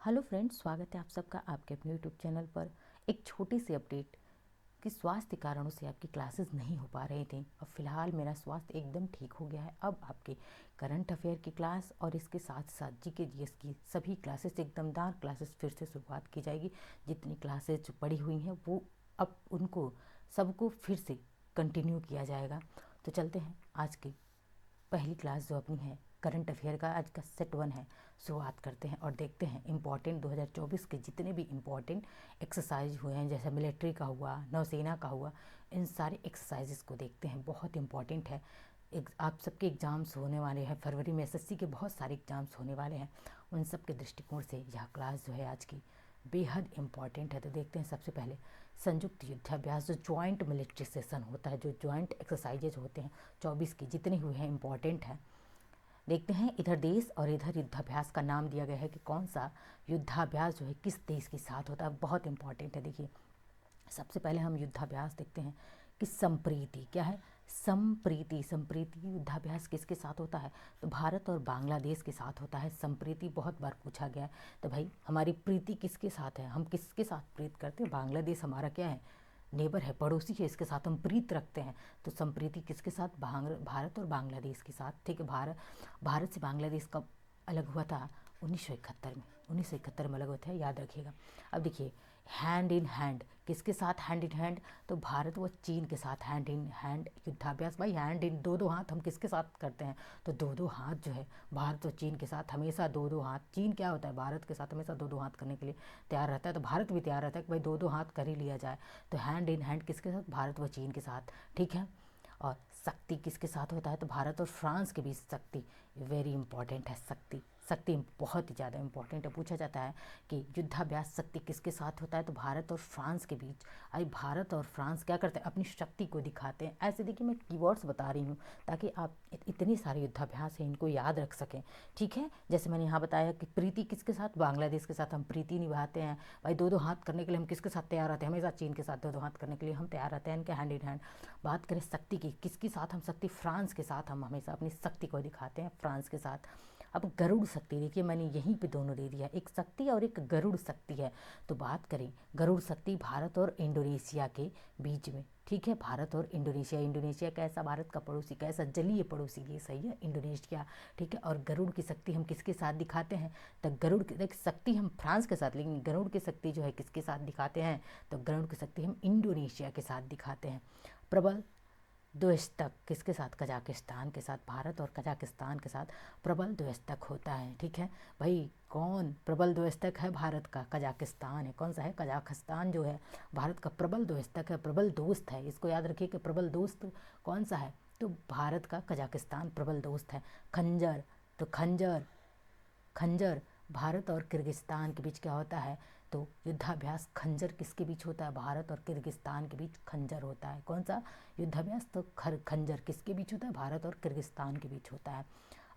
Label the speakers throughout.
Speaker 1: Hello friends, स्वागत है आप सबका आपके अपने यूट्यूब चैनल पर। एक छोटी सी अपडेट कि स्वास्थ्य कारणों से आपकी क्लासेस नहीं हो पा रही थी। अब फ़िलहाल मेरा स्वास्थ्य एकदम ठीक हो गया है। अब आपके करंट अफेयर की क्लास और इसके साथ साथ जीके जीएस की सभी क्लासेस, एकदम दार क्लासेस फिर से शुरुआत की जाएगी। जितनी क्लासेस जो पड़ी हुई हैं वो अब उनको सबको फिर से कंटिन्यू किया जाएगा। तो चलते हैं आज की पहली क्लास जो अपनी है करंट अफेयर का, आज का सेट 1 है। शुरुआत करते हैं और देखते हैं इम्पॉर्टेंट 2024 के जितने भी इम्पॉर्टेंट एक्सरसाइज हुए हैं, जैसे मिलिट्री का हुआ, नौसेना का हुआ, इन सारे एक्सरसाइजेस को देखते हैं। बहुत इम्पॉर्टेंट है। आप सबके एग्ज़ाम्स होने वाले हैं फरवरी में, एसएससी के बहुत सारे एग्ज़ाम्स होने वाले हैं। उन सब के दृष्टिकोण से यह क्लास जो है आज की बेहद इम्पॉर्टेंट है। तो देखते हैं सबसे पहले संयुक्त युद्धाभ्यास, जो जॉइंट मिलिट्री सेशन होता है, जो जॉइंट एक्सरसाइजेज होते हैं 24 की जितने हुए हैं इम्पॉर्टेंट है। देखते हैं इधर देश और इधर युद्धाभ्यास का नाम दिया गया है कि कौन सा युद्धाभ्यास जो है किस देश के साथ होता है। बहुत इंपॉर्टेंट है। देखिए सबसे पहले हम युद्धाभ्यास देखते हैं कि संप्रीति क्या है। संप्रीति संप्रीति युद्धाभ्यास किसके साथ होता है? तो भारत और बांग्लादेश के साथ होता है। संप्रीति बहुत बार पूछा गया है। तो भाई हमारी प्रीति किसके साथ है? हम किसके साथ प्रीत करते हैं? बांग्लादेश हमारा क्या है? नेबर है, पड़ोसी है, इसके साथ हम प्रीत रखते हैं। तो संप्रीति किसके साथ? भारत और बांग्लादेश के साथ। ठीक है। भारत से बांग्लादेश कब अलग हुआ था? 1971 में। 1971 में अलग हुआ था, याद रखिएगा। अब देखिए हैंड इन हैंड किसके साथ? हैंड इन हैंड तो भारत व चीन के साथ हैंड इन हैंड युद्धाभ्यास। भाई हैंड इन, दो दो हाथ हम किसके साथ करते हैं? तो दो दो हाथ जो है भारत और चीन के साथ हमेशा दो दो हाथ। चीन क्या होता है? भारत के साथ हमेशा दो दो हाथ करने के लिए तैयार रहता है। तो भारत भी तैयार रहता है कि भाई दो दो हाथ कर ही लिया जाए। तो हैंड इन हैंड किसके साथ? भारत व चीन के साथ। ठीक है। और शक्ति किसके साथ होता है? तो भारत और फ्रांस के बीच शक्ति वेरी इंपॉर्टेंट है। शक्ति शक्ति बहुत ही ज़्यादा इंपॉर्टेंट है। पूछा जाता है कि युद्धाभ्यास शक्ति किसके साथ होता है? तो भारत और फ्रांस के बीच। अरे भारत और फ्रांस क्या करते हैं? अपनी शक्ति को दिखाते हैं। ऐसे देखिए मैं कीवर्ड्स बता रही हूँ ताकि आप इतनी सारे युद्धाभ्यास हैं इनको याद रख सकें। ठीक है। जैसे मैंने यहाँ बताया कि प्रीति किसके साथ? बांग्लादेश के साथ हम प्रीति निभाते हैं। भाई दो दो हाथ करने के लिए हम किसके साथ तैयार रहते हैं? हमेशा चीन के साथ दो दो हाथ करने के लिए हम तैयार रहते हैं, इनके हैंड इन हैंड। बात करें शक्ति की, किसके साथ हम शक्ति? फ्रांस के साथ हम हमेशा अपनी शक्ति को दिखाते हैं, फ्रांस के साथ। अब गरुड़ शक्ति देखिए मैंने यहीं पे दोनों दे दिया, एक शक्ति और एक गरुड़ शक्ति है। तो बात करें गरुड़ शक्ति भारत और इंडोनेशिया के बीच में। ठीक है। भारत और इंडोनेशिया। इंडोनेशिया कैसा? भारत का पड़ोसी। कैसा? जलीय पड़ोसी। ये सही है, इंडोनेशिया। ठीक है। और गरुड़ की शक्ति हम किसके साथ दिखाते हैं? तो गरुड़ की शक्ति हम फ्रांस के साथ, लेकिन गरुड़ की शक्ति जो है किसके साथ दिखाते हैं? तो गरुड़ की शक्ति हम इंडोनेशिया के साथ दिखाते हैं। प्रबल द्वैस्तक किसके साथ? कजाकिस्तान के साथ। भारत और कजाकिस्तान के साथ प्रबल द्वैस्तक होता है। ठीक है। भाई कौन प्रबल द्वैस्तक है? भारत का कजाकिस्तान है। कौन सा है? कजाकिस्तान जो है भारत का प्रबल द्वैस्तक है, प्रबल दोस्त है। इसको याद रखिए कि प्रबल दोस्त कौन सा है? तो भारत का कजाकिस्तान प्रबल दोस्त है। खंजर, तो खंजर खंजर भारत और किर्गिस्तान के बीच क्या होता है? तो युद्धाभ्यास खंजर किसके बीच होता है? भारत और किर्गिस्तान के बीच खंजर होता है। कौन सा युद्धाभ्यास? तो खंजर किसके बीच होता है? भारत और किर्गिस्तान के बीच होता है।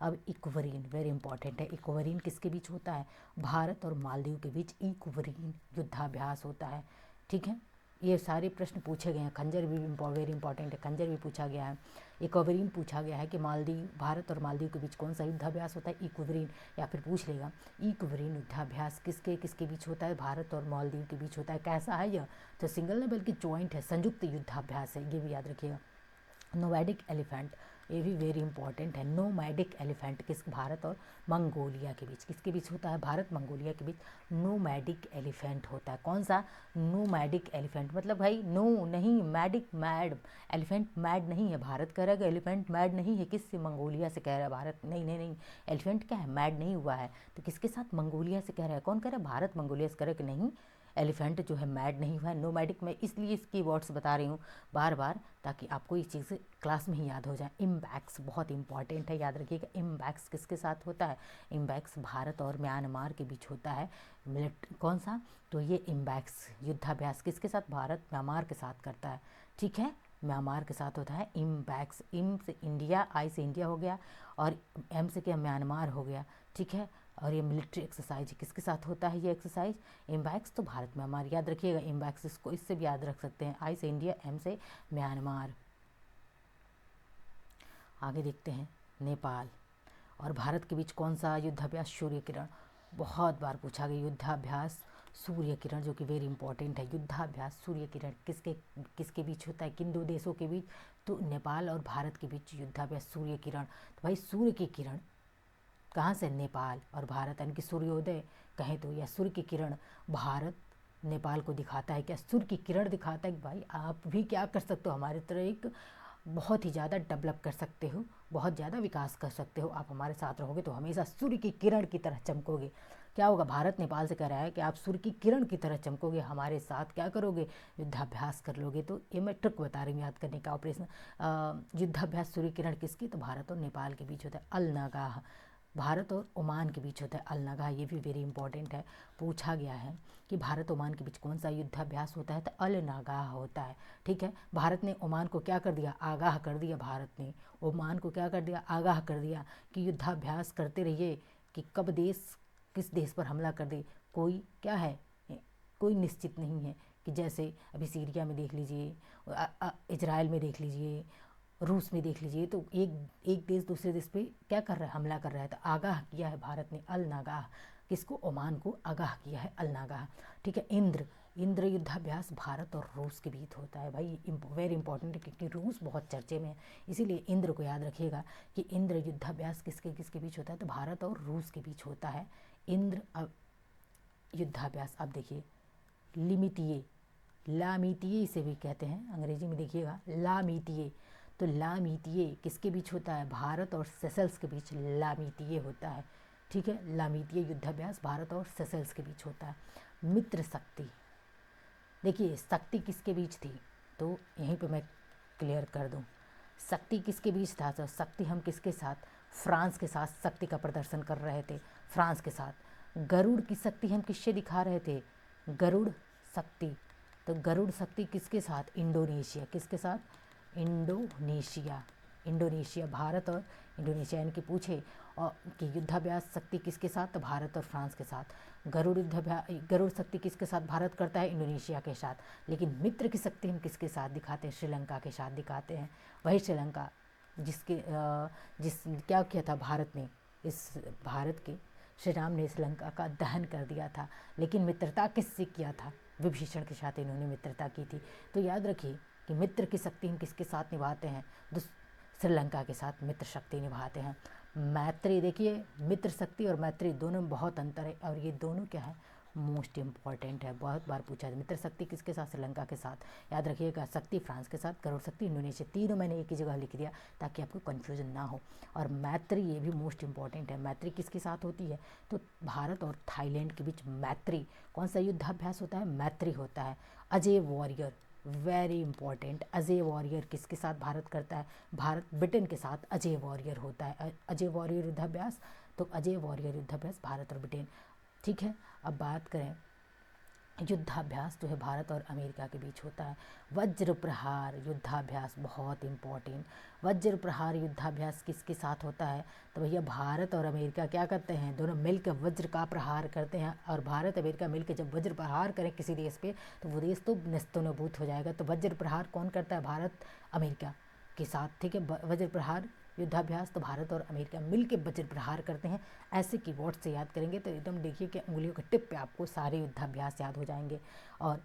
Speaker 1: अब इक्वरीन वेरी इंपॉर्टेंट है। इक्वरीन किसके बीच होता है? भारत और मालदीव के बीच इक्वरीन युद्धाभ्यास होता है। ठीक है। ये सारे प्रश्न पूछे गए हैं। खंजर भी वेरी इंपॉर्टेंट है, खंजर भी पूछा गया है। इक्वरीन पूछा गया है कि मालदीव, भारत और मालदीव के बीच कौन सा युद्धाभ्यास होता है? इक्वरीन। या फिर पूछ लेगा इक्वरीन युद्धाभ्यास किसके किसके बीच होता है? भारत और मालदीव के बीच होता है। कैसा है यह? तो सिंगल नहीं बल्कि जॉइंट है, संयुक्त युद्धाभ्यास है, ये भी याद रखिएगा। नोमैडिक एलिफेंट, ये भी वेरी इंपॉर्टेंट है। नोमैडिक एलिफेंट किस? भारत और मंगोलिया के बीच। किसके बीच होता है? भारत मंगोलिया के बीच नोमैडिक एलिफेंट होता है। कौन सा? Nomadic elephant. मतलब भाई नो नहीं, मैडिक मैड। एलिफेंट मैड नहीं है। भारत कह रहा है कि एलिफेंट मैड नहीं है। किससे? मंगोलिया से कह रहा है भारत। नहीं नहीं नहीं, एलिफेंट क्या है? मैड नहीं हुआ है। तो किसके साथ? मंगोलिया से कह रहा है। कौन कह रहा है? भारत मंगोलिया से कह रहा है कि नहीं एलिफेंट जो है मैड नहीं हुआ है, नोमैडिक। मैं इसलिए इसकी वर्ड्स बता रही हूँ बार बार ताकि आपको ये चीज़ क्लास में ही याद हो जाए। इम्बैक्स बहुत इंपॉर्टेंट है, याद रखिएगा। इम्बैक्स किसके साथ होता है? इम्बैक्स भारत और म्यांमार के बीच होता है। कौन सा? तो ये इम्बैक्स युद्धाभ्यास किसके साथ? भारत म्यांमार के साथ करता है। ठीक है। म्यांमार के साथ होता है इम्बैक्स। इम से इंडिया, आई से इंडिया हो गया और एम से क्या? म्यांमार हो गया। ठीक है। और ये मिलिट्री एक्सरसाइज किसके साथ होता है? ये एक्सरसाइज इम्बैक्स तो भारत म्यांमार, याद रखिएगा। इम्बैक्स इसको इससे भी याद रख सकते हैं, आई से इंडिया, एम से म्यांमार। आगे देखते हैं नेपाल और भारत के बीच कौन सा युद्धाभ्यास? सूर्य किरण। बहुत बार पूछा गया युद्धाभ्यास सूर्य किरण, जो कि वेरी इंपॉर्टेंट है। युद्धाभ्यास सूर्य किरण किसके किसके बीच होता है, किन दो देशों के बीच, तो नेपाल और भारत के बीच युद्धाभ्यास सूर्य किरण। तो भाई सूर्य की किरण कहाँ से, नेपाल और भारत, यानी कि सूर्योदय कहें तो, या सूर्य की किरण भारत नेपाल को दिखाता है। क्या सूर्य की किरण दिखाता है कि भाई आप भी क्या कर सकते हो, हमारी तरह एक बहुत ही ज़्यादा डेवलप कर सकते हो, बहुत ज़्यादा विकास कर सकते हो, आप हमारे साथ रहोगे तो हमेशा सूर्य की किरण की तरह चमकोगे। क्या होगा, भारत नेपाल से कह रहा है कि आप सूर्य की किरण की तरह चमकोगे, हमारे साथ क्या करोगे, युद्धाभ्यास कर लोगे। तो ये मैं ट्रिक बता रही हूँ याद करने का। ऑपरेशन युद्धाभ्यास सूर्य किरण किसकी, तो भारत और नेपाल के बीच होता है। अल नागाह भारत और ओमान के बीच होता है। अल नागाह, ये भी वेरी इंपॉर्टेंट है, पूछा गया है कि भारत ओमान के बीच कौन सा युद्धाभ्यास होता है, तो अल नागाह होता है। ठीक है, भारत ने ओमान को क्या कर दिया, आगाह कर दिया। भारत ने ओमान को क्या कर दिया, आगाह कर दिया कि युद्धाभ्यास करते रहिए, कि कब देश किस देश पर हमला कर दे, कोई क्या है, कोई निश्चित नहीं है। कि जैसे अभी सीरिया में देख लीजिए, इजराइल में देख लीजिए, रूस में देख लीजिए, तो एक देश दूसरे देश पे क्या कर रहा है, हमला कर रहा है। तो आगाह किया है भारत ने, अल नागाह, किसको, ओमान को आगाह किया है, अल नागाह। ठीक है, इंद्र युद्धाभ्यास भारत और रूस के बीच होता है। भाई वेरी इंपॉर्टेंट है, क्योंकि रूस बहुत चर्चे में है, इसीलिए इंद्र को याद रखिएगा कि इंद्र युद्धाभ्यास किसके किसके बीच होता है, तो भारत और रूस के बीच होता है इंद्र युद्धाभ्यास। अब देखिए लिमिटिए, लामीतिए इसे भी कहते हैं, अंग्रेजी में देखिएगा लामीतिए। तो लामीतिए किसके बीच होता है, भारत और सेशल्स के बीच लामीतिए होता है। ठीक है, लामीतिए युद्धाभ्यास भारत और सेशल्स के बीच होता है। मित्र शक्ति, देखिए शक्ति किसके बीच थी, तो यहीं पे मैं क्लियर कर दूं, शक्ति किसके बीच था, तो शक्ति हम किसके साथ, फ्रांस के साथ शक्ति का प्रदर्शन कर रहे थे, फ्रांस के साथ। गरुड़ की शक्ति हम किससे दिखा रहे थे, गरुड़ शक्ति, तो गरुड़ शक्ति किसके साथ, इंडोनेशिया, किसके साथ, इंडोनेशिया। इंडोनेशिया, भारत और इंडोनेशिया, यानी कि पूछे और कि युद्धाभ्यास शक्ति किसके साथ, तो भारत और फ्रांस के साथ। गरुड़ शक्ति किसके साथ भारत करता है, इंडोनेशिया के साथ। लेकिन मित्र की शक्ति हम किसके साथ दिखाते हैं, श्रीलंका के साथ दिखाते हैं। वही श्रीलंका जिस क्या किया था भारत ने, इस भारत के श्री राम ने श्रीलंका का दहन कर दिया था, लेकिन मित्रता किससे किया था, विभीषण के साथ इन्होंने मित्रता की थी। तो याद रखिए कि मित्र की शक्ति हम किसके साथ निभाते हैं, श्रीलंका के साथ मित्र शक्ति निभाते हैं। मैत्री, देखिए मित्र शक्ति और मैत्री दोनों में बहुत अंतर है, और ये दोनों क्या है, मोस्ट इम्पॉर्टेंट है, बहुत बार पूछा है। मित्र शक्ति किसके साथ, श्रीलंका के साथ, याद रखिएगा। शक्ति फ्रांस के साथ, गरुड़ शक्ति इंडोनेशिया, तीनों मैंने एक ही जगह लिख दिया ताकि आपको कन्फ्यूजन ना हो। और मैत्री, ये भी मोस्ट इंपॉर्टेंट है। मैत्री किसके साथ होती है, तो भारत और थाईलैंड के बीच मैत्री, कौन सा युद्धाभ्यास होता है, मैत्री होता है। Ajay warrior, very important, Ajay warrior किसके साथ भारत करता है, भारत ब्रिटेन के साथ अजय वॉरियर होता है। अजय वॉरियर युद्धाभ्यास, तो अजय वॉरियर युद्धाभ्यास भारत और ब्रिटेन। ठीक है, अब बात करें युद्धाभ्यास जो है भारत और अमेरिका के बीच होता है। वज्र प्रहार युद्धाभ्यास, बहुत इंपॉर्टेंट। वज्र प्रहार युद्धाभ्यास किसके साथ होता है, तो भैया भारत और अमेरिका क्या करते हैं, दोनों मिलकर वज्र का प्रहार करते हैं। और भारत अमेरिका मिलकर जब वज्र प्रहार करें किसी देश पे, तो वो देश तो नेस्तनाबूत हो जाएगा। तो वज्र प्रहार कौन करता है, भारत अमेरिका के साथ। ठीक है, वज्र प्रहार युद्धाभ्यास तो भारत और अमेरिका मिलकर वज्र प्रहार करते हैं। ऐसे कीवर्ड से याद करेंगे तो एकदम देखिए कि उंगलियों के टिप पे आपको सारे युद्धाभ्यास याद हो जाएंगे। और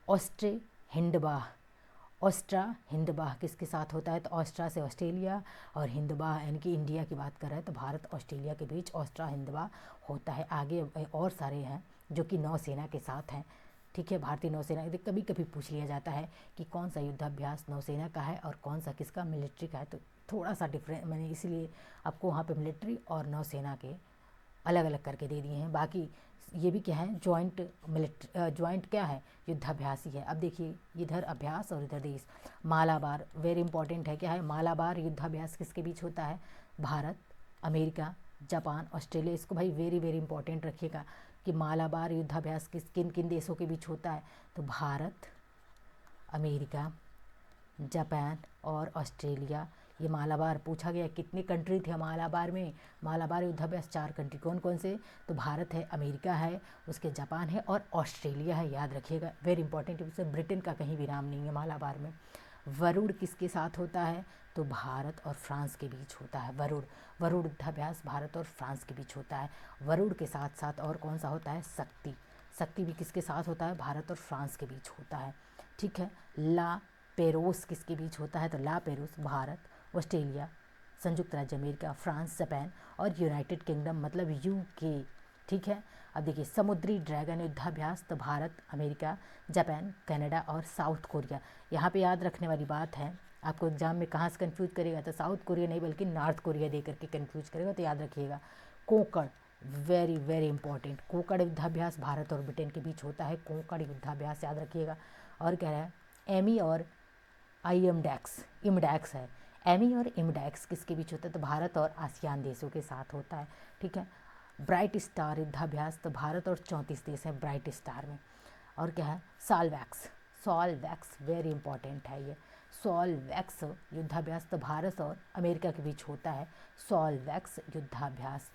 Speaker 1: ऑस्ट्रे हिंदबाह, ऑस्ट्रा हिंदबाह किसके साथ होता है, तो ऑस्ट्रा से ऑस्ट्रेलिया, और हिंदबाह यानी कि इंडिया की बात कर रहे हैं, तो भारत ऑस्ट्रेलिया के बीच ऑस्ट्रा हिंदबाह होता है। आगे और सारे हैं जो कि नौसेना के साथ हैं। ठीक है, भारतीय नौसेना, कभी कभी पूछ लिया जाता है कि कौन सा युद्धाभ्यास नौसेना का है और कौन सा किसका, मिलिट्री का है। तो थोड़ा सा डिफरेंट मैंने इसलिए आपको वहाँ पे मिलिट्री और नौसेना के अलग अलग करके दे दिए हैं। बाकी ये भी क्या है, ज्वाइंट क्या है, युद्धाभ्यास ही है। अब देखिए इधर अभ्यास और इधर देश। मालाबार वेरी इंपॉर्टेंट है, क्या है, मालाबार युद्धाभ्यास किसके बीच होता है, भारत अमेरिका जापान ऑस्ट्रेलिया। इसको भाई वेरी वेरी इंपॉर्टेंट रखिएगा कि मालाबार युद्धाभ्यास किन किन देशों के बीच होता है, तो भारत अमेरिका जापान और ऑस्ट्रेलिया। ये मालाबार पूछा गया कितने कंट्री थे मालाबार में, मालाबार युद्धाभ्यास 4 कंट्री, कौन कौन से, तो भारत है, अमेरिका है, उसके जापान है और ऑस्ट्रेलिया है, याद रखिएगा वेरी इंपॉर्टेंट। उससे ब्रिटेन का कहीं भी नाम नहीं है मालाबार में। वरुण किसके साथ होता है? तो भारत और फ्रांस के बीच होता है वरुण। वरुण युद्धाभ्यास भारत और फ्रांस के बीच होता है। वरुण के साथ साथ और कौन सा होता है? शक्ति। शक्ति भी किसके साथ होता है? भारत और फ्रांस के बीच होता है। ठीक है। ला पेरोस किसके बीच होता है? तो ला पेरोस भारत, ऑस्ट्रेलिया, संयुक्त राज्य अमेरिका, फ्रांस, जापान और यूनाइटेड किंगडम मतलब यूके। ठीक है। अब देखिए समुद्री ड्रैगन युद्धाभ्यास तो भारत, अमेरिका, जापान, कनाडा और साउथ कोरिया। यहाँ पे याद रखने वाली बात है, आपको एग्जाम में कहाँ से कंफ्यूज करेगा? तो साउथ कोरिया नहीं बल्कि नॉर्थ कोरिया दे करके कंफ्यूज करेगा, तो याद रखिएगा। Konkan, very very important. Konkan युद्धाभ्यास भारत और ब्रिटेन के बीच होता है। कोंकण युद्धाभ्यास याद रखिएगा। और कह रहा है एमी और आईएमडैक्स, इमडैक्स है। एमी और इमडैक्स किसके बीच होता है? तो भारत और आसियान देशों के साथ होता है। ठीक है। ब्राइट स्टार युद्धाभ्यास तो भारत और 34 देश हैं ब्राइट स्टार में। और क्या है? सॉल्वैक्स, सॉल्वैक्स वेरी इंपॉर्टेंट है ये। सॉल्वैक्स युद्धाभ्यास तो भारत और अमेरिका के बीच होता है। सॉल्वैक्स युद्धाभ्यास।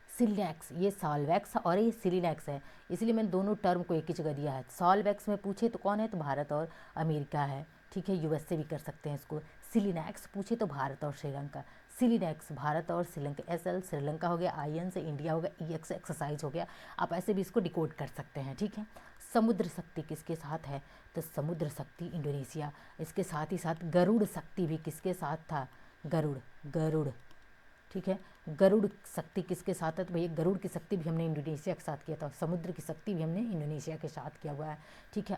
Speaker 1: सिलिनैक्स, ये सॉल्वैक्स और ये सिलिनैक्स है, इसलिए मैंने दोनों टर्म को एक ही जगह दिया है। सॉल्वैक्स में पूछे तो कौन है? तो भारत और अमेरिका है। ठीक है। यूएस से भी कर सकते हैं इसको। सिलिनैक्स पूछे तो भारत और श्रीलंका। सिलिनैक्स भारत और श्रीलंका। एसएल श्रीलंका हो गया, आईएन से इंडिया हो गया, ईएक्स एक्सरसाइज हो गया। आप ऐसे भी इसको डिकोड कर सकते हैं। ठीक है। समुद्र शक्ति किसके साथ है? तो समुद्र शक्ति इंडोनेशिया। इसके साथ ही साथ गरुड़ शक्ति भी किसके साथ था? गरुड़, गरुड़। ठीक है। गरुड़ शक्ति किसके साथ है? तो भैया गरुड़ की शक्ति भी हमने इंडोनेशिया के साथ किया था। समुद्र की शक्ति भी हमने इंडोनेशिया के साथ किया हुआ है। ठीक है।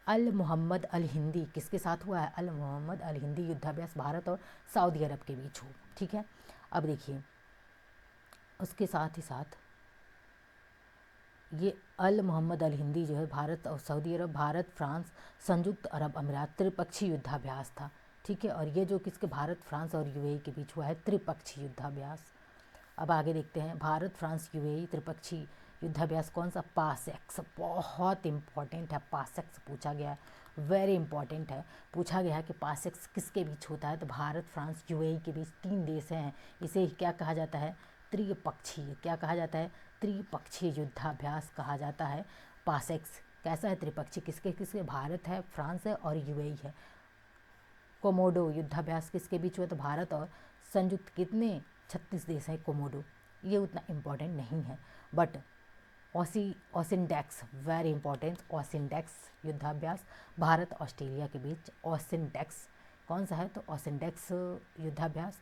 Speaker 1: अल मोहम्मद अल हिंदी किसके साथ हुआ है? अल मोहम्मद अल हिंदी युद्धाभ्यास भारत और सऊदी अरब के बीच हो। ठीक है। अब देखिए उसके साथ ही साथ ये अल मोहम्मद अल हिंदी जो है भारत और सऊदी अरब, भारत, फ्रांस, संयुक्त अरब अमीरात त्रिपक्षीय युद्धाभ्यास था। ठीक है। और ये जो किसके? भारत, फ्रांस और यूएई के बीच हुआ है त्रिपक्षीय युद्धाभ्यास। अब आगे देखते हैं भारत, फ्रांस, यूएई त्रिपक्षीय युद्धाभ्यास कौन सा? पासेक्स। बहुत इंपॉर्टेंट है, पासेक्स पूछा गया है, वेरी इंपॉर्टेंट है। पूछा गया है कि पासेक्स किसके बीच होता है? तो भारत, फ्रांस, यूएई के बीच 3 देश हैं, इसे क्या कहा जाता है? त्रिपक्षीय। क्या कहा जाता है? त्रिपक्षीय युद्धाभ्यास कहा जाता है। पासेक्स कैसा है? त्रिपक्षीय। किसके किसके? भारत है, फ्रांस है और यूएई है। कोमोडो युद्धाभ्यास किसके बीच हुआ? तो भारत और संयुक्त कितने? 36 देश हैं कोमोडो। ये उतना इम्पोर्टेंट नहीं है, बट ओसिनडेक्स वेरी इंपॉर्टेंट। ओसिनडेक्स युद्धाभ्यास भारत ऑस्ट्रेलिया के बीच। ओसिनडेक्स कौन सा है? तो ओसिनडेक्स युद्धाभ्यास।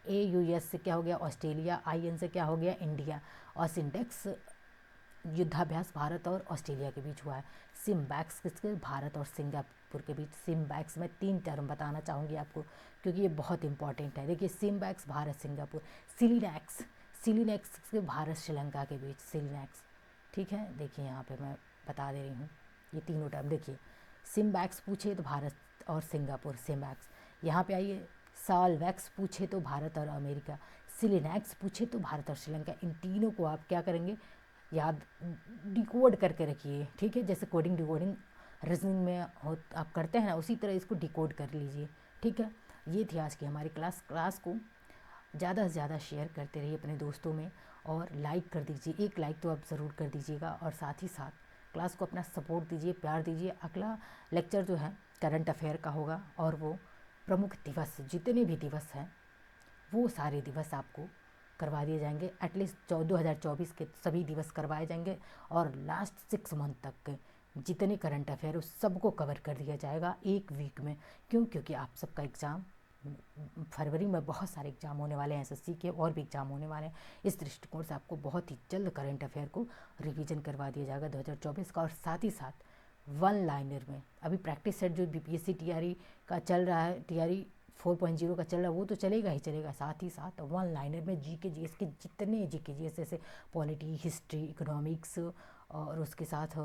Speaker 1: AUS से क्या हो गया? ऑस्ट्रेलिया। IN से क्या हो गया? इंडिया। ओसिनडेक्स युद्धाभ्यास भारत और ऑस्ट्रेलिया के बीच हुआ है। सिम्बैक्स किसके? भारत और सिंगापुर के बीच। सिम्बैक्स में 3 टर्म बताना चाहूँगी आपको क्योंकि ये बहुत इंपॉर्टेंट है। देखिए सिम्बैक्स भारत सिंगापुर। सिलिनैक्स, सिलिनैक्स के भारत श्रीलंका के बीच। सिलिनैक्स। ठीक है। देखिए यहाँ पे मैं बता दे रही हूँ ये तीनों टर्म। देखिए सिम्बैक्स पूछे तो भारत और सिंगापुर, सिम्बैक्स। यहाँ पे आइए सॉल्वैक्स पूछे तो भारत और अमेरिका। सिलिनैक्स पूछे तो भारत और श्रीलंका। इन तीनों को आप क्या करेंगे? याद डिकोड करके रखिए। ठीक है। जैसे कोडिंग डिकोडिंग रीजनिंग में हो आप करते हैं ना, उसी तरह इसको डिकोड कर लीजिए। ठीक है। ये थी आज की हमारी क्लास को ज़्यादा से ज़्यादा शेयर करते रहिए अपने दोस्तों में और लाइक कर दीजिए। एक लाइक तो आप ज़रूर कर दीजिएगा और साथ ही साथ क्लास को अपना सपोर्ट दीजिए, प्यार दीजिए। अगला लेक्चर जो है करंट अफेयर का होगा और वो प्रमुख दिवस जितने भी दिवस हैं वो सारे दिवस आपको करवा दिए जाएंगे। एटलीस्ट 2024 के सभी दिवस करवाए जाएंगे और लास्ट 6 मंथ तक के जितने करंट अफेयर उस सबको कवर कर दिया जाएगा एक वीक में। क्यों? क्योंकि आप सबका एग्ज़ाम फरवरी में बहुत सारे एग्जाम होने वाले हैं, SSC के और भी एग्जाम होने वाले हैं। इस दृष्टिकोण से आपको बहुत ही जल्द करंट अफेयर को रिवीजन करवा दिया जाएगा 2024 का। और साथ ही साथ 1 लाइनर में अभी प्रैक्टिस सेट जो BPSC TRE का चल रहा है, TRE 4.0 का चल रहा है, वो तो चलेगा ही चलेगा। साथ ही साथ 1 लाइनर में GK GS के जितने GK GS जैसे पॉलिटी, हिस्ट्री, इकोनॉमिक्स और उसके साथ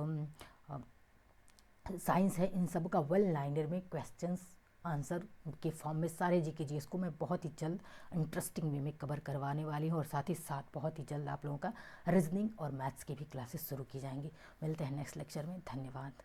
Speaker 1: साइंस है, इन सब का 1 लाइनर में क्वेश्चंस आंसर के फॉर्म में सारे GK GS को मैं बहुत ही जल्द इंटरेस्टिंग वे में कवर करवाने वाली हूँ। और साथ ही साथ बहुत ही जल्द आप लोगों का रीजनिंग और मैथ्स की भी क्लासेस शुरू की जाएंगी। मिलते हैं नेक्स्ट लेक्चर में। धन्यवाद।